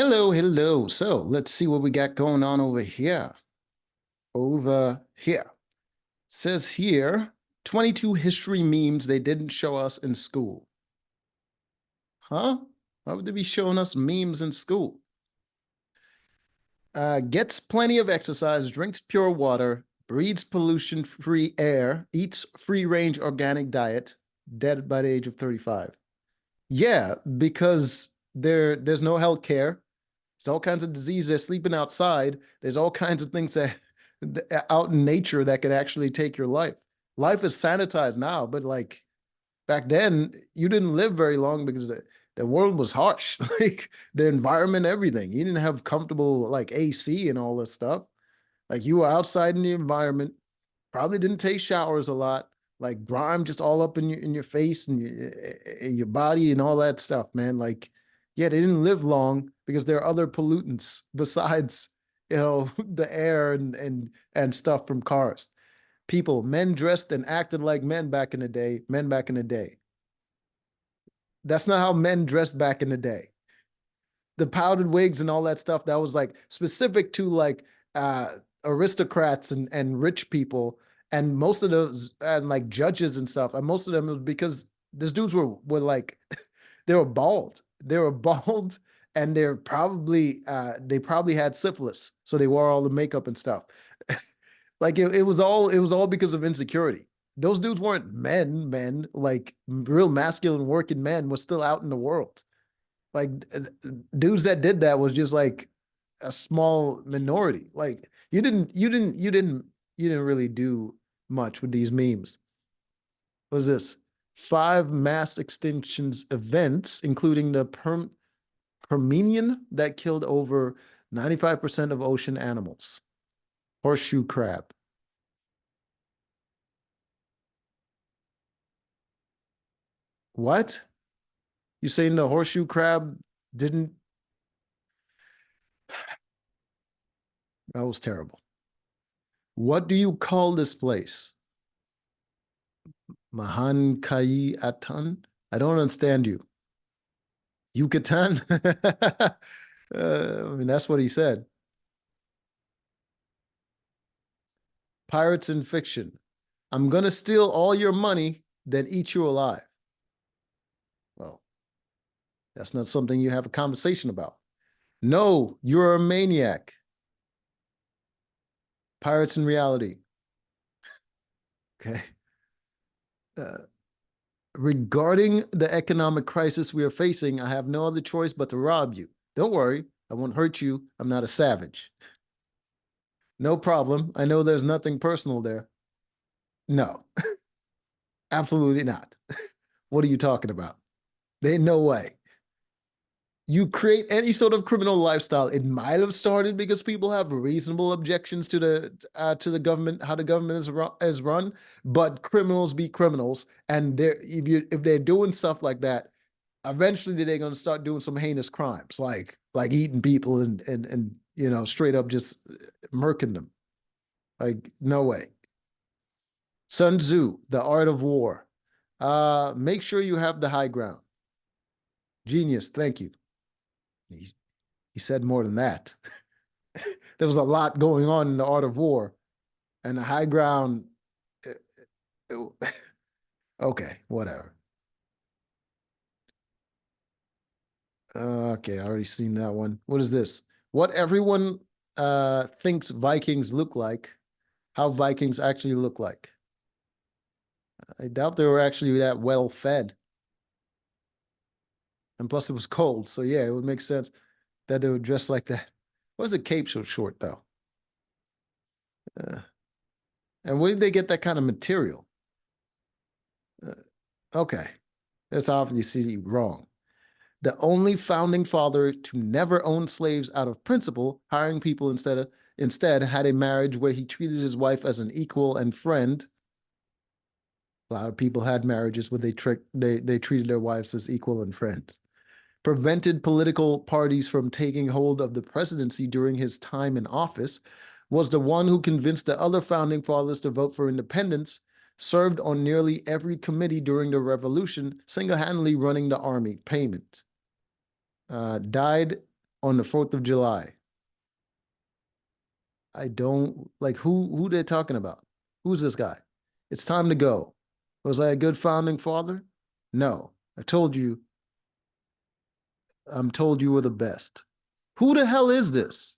Hello, hello. So let's see what we got going on over here. Over here. Says here 22 history memes they didn't show us in school. Huh? Why would they be showing us memes in school? Gets plenty of exercise, drinks pure water, breathes pollution free air, eats free range organic diet, dead by the age of 35. Yeah, because there's no health care. There's all kinds of diseases. They're sleeping outside. There's all kinds of things that out in nature that could actually take your life. Life is sanitized now, but like back then, you didn't live very long because the world was harsh. Like the environment, everything. You didn't have comfortable like AC and all this stuff. Like you were outside in the environment, probably didn't take showers a lot, like grime just all up in your face and your body and all that stuff, man. Like, yeah, they didn't live long because there are other pollutants besides, the air and stuff from cars. People, men dressed and acted like men back in the day, men back in the day. That's not how men dressed back in the day. The powdered wigs and all that stuff that was like specific to like aristocrats and rich people, and most of those and like judges and stuff, and most of them was because these dudes were like they were bald. They were bald, and they probably had syphilis, so they wore all the makeup and stuff. Like it was all because of insecurity. Those dudes weren't men, like real masculine working men was still out in the world. Like dudes that did that was just like a small minority. Like you didn't really do much with these memes. What was this? Five mass extinctions events, including the Permian that killed over 95% of ocean animals. Horseshoe crab. What? You saying the horseshoe crab didn't? That was terrible. What do you call this place? Mahan Kai Atan? I don't understand you. Yucatan? I mean, that's what he said. Pirates in fiction. I'm going to steal all your money, then eat you alive. Well, that's not something you have a conversation about. No, you're a maniac. Pirates in reality. Okay. Uh, Regarding the economic crisis we are facing, I have no other choice but to rob you. Don't worry, I won't hurt you. I'm not a savage. No problem. I know there's nothing personal there. No, absolutely not. What are you talking about? There ain't no way. You create any sort of criminal lifestyle, it might have started because people have reasonable objections to the government, how the government is run. But criminals be criminals, and if they're doing stuff like that, eventually they're going to start doing some heinous crimes, like eating people and straight up just murking them. Like no way. Sun Tzu, The Art of War. Make sure you have the high ground. Genius, thank you. He, he said more than that. There was a lot going on in the art of war, and the high ground. Okay, whatever. Okay, I already seen that one. What is this? What everyone thinks Vikings look like, how Vikings actually look like. I doubt they were actually that well fed. And plus it was cold. So yeah, it would make sense that they would dress like that. Why was the cape so short though? Uh, and where did they get that kind of material? Uh, okay, that's obviously wrong. The only founding father to never own slaves out of principle, hiring people instead had a marriage where he treated his wife as an equal and friend. A lot of people had marriages where they treated their wives as equal and friends. Prevented political parties from taking hold of the presidency during his time in office, was the one who convinced the other founding fathers to vote for independence, served on nearly every committee during the revolution, single-handedly running the army. Payment. Died on the 4th of July? I don't like who they're talking about. Who's this guy? It's time to go. Was I a good founding father? No. I'm told you were the best. Who the hell is this?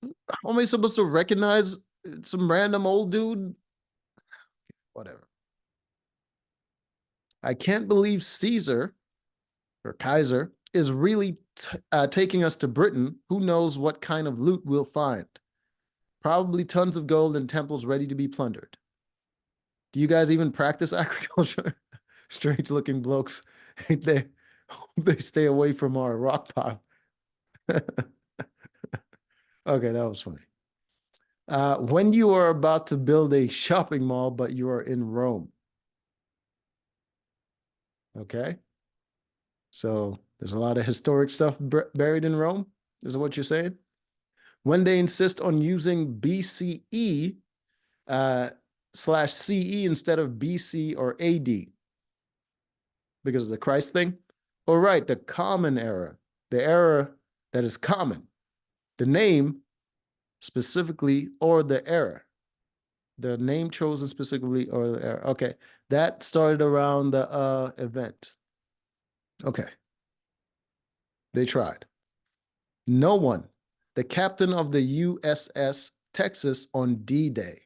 How am I supposed to recognize some random old dude? Whatever. I can't believe Caesar or Kaiser is really taking us to Britain. Who knows what kind of loot we'll find? Probably tons of gold and temples ready to be plundered. Do you guys even practice agriculture? Strange looking blokes. Ain't they? They stay away from our rock pile. Okay, that was funny. When you are about to build a shopping mall, but you are in Rome. Okay. So there's a lot of historic stuff buried in Rome. Is what you're saying? When they insist on using BCE uh, slash CE instead of BC or AD because of the Christ thing. All right, the common era, the era that is common, the name specifically or the era, the name chosen specifically or the era. Okay, that started around the event. Okay, they tried. No one, the captain of the USS Texas on D-Day.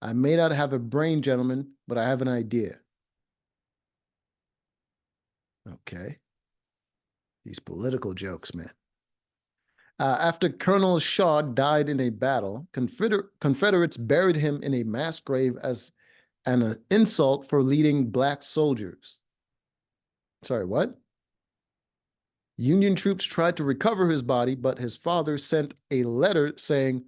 I may not have a brain, gentlemen, but I have an idea. Okay. These political jokes, man. After Colonel Shaw died in a battle, Confederates buried him in a mass grave as an insult for leading black soldiers. Sorry, what? Union troops tried to recover his body, but his father sent a letter saying,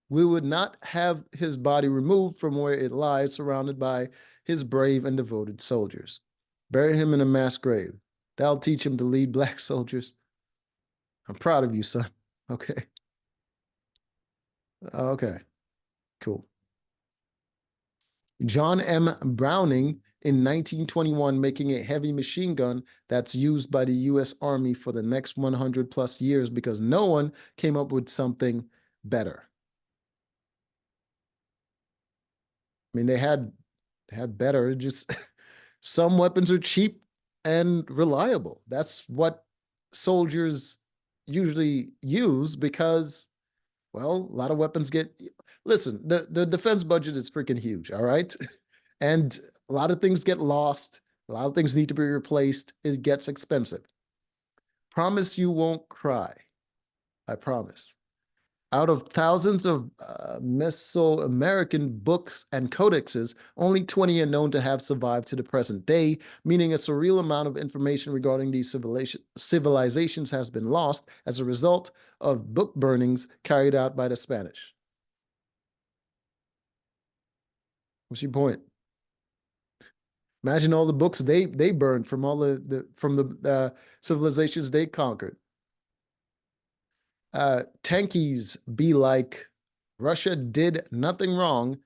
"We would not have his body removed from where it lies, surrounded by his brave and devoted soldiers. Bury him in a mass grave. That'll teach him to lead black soldiers." I'm proud of you, son. Okay. Okay. Cool. John M. Browning in 1921 making a heavy machine gun that's used by the US Army for the next 100 plus years because no one came up with something better. I mean, they had better, just some weapons are cheap and reliable. That's what soldiers usually use because, well, a lot of weapons get. Listen, the defense budget is freaking huge, all right? And a lot of things get lost. A lot of things need to be replaced. It gets expensive. Promise you won't cry. I promise. Out of thousands of Mesoamerican books and codexes, only 20 are known to have survived to the present day, meaning a surreal amount of information regarding these civilizations has been lost as a result of book burnings carried out by the Spanish. What's your point? Imagine all the books they burned from all from the civilizations they conquered. Tankies be like, Russia did nothing wrong,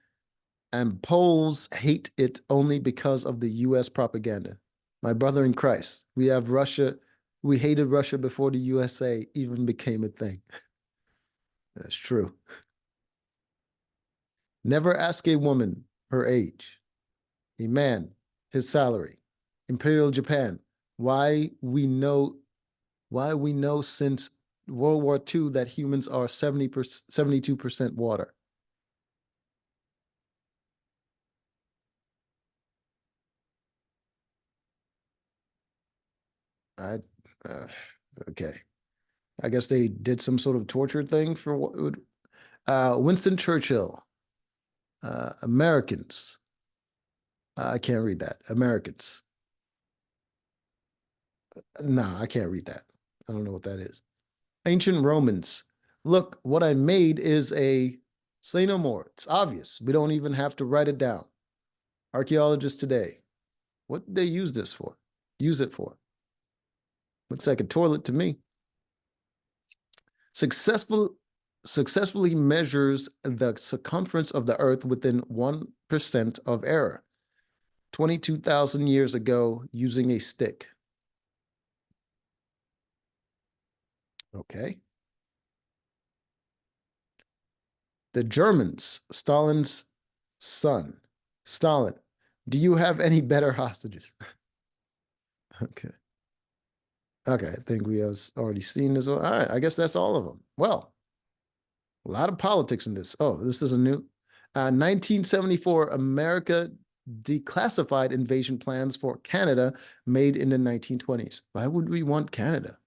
and Poles hate it only because of the U.S. propaganda. My brother in Christ, we have Russia. We hated Russia before the USA even became a thing. That's true. Never ask a woman her age, a man his salary. Imperial Japan, why we know since World War II that humans are 72% water. I uh, okay. I guess they did some sort of torture thing for what Winston Churchill. Americans. I can't read that. Americans. No, I can't read that. I don't know what that is. Ancient Romans. Look, what I made is a say no more. It's obvious. We don't even have to write it down. Archaeologists today. What did they use this for? Use it for? Looks like a toilet to me. Successful Successfully measures the circumference of the earth within 1% of error. 22,000 years ago using a stick. Okay. The Germans, Stalin's son. Stalin, do you have any better hostages? Okay. Okay, I think we have already seen this one. All right, I guess that's all of them. Well, a lot of politics in this. Oh, this is a new 1974 America declassified invasion plans for Canada made in the 1920s. Why would we want Canada?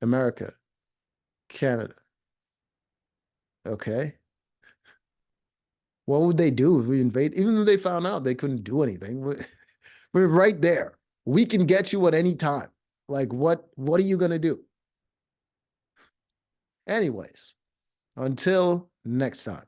America, Canada. Okay. What would they do if we invade? Even though they found out they couldn't do anything, we're right there. We can get you at any time. Like, what are you going to do? Anyways, until next time.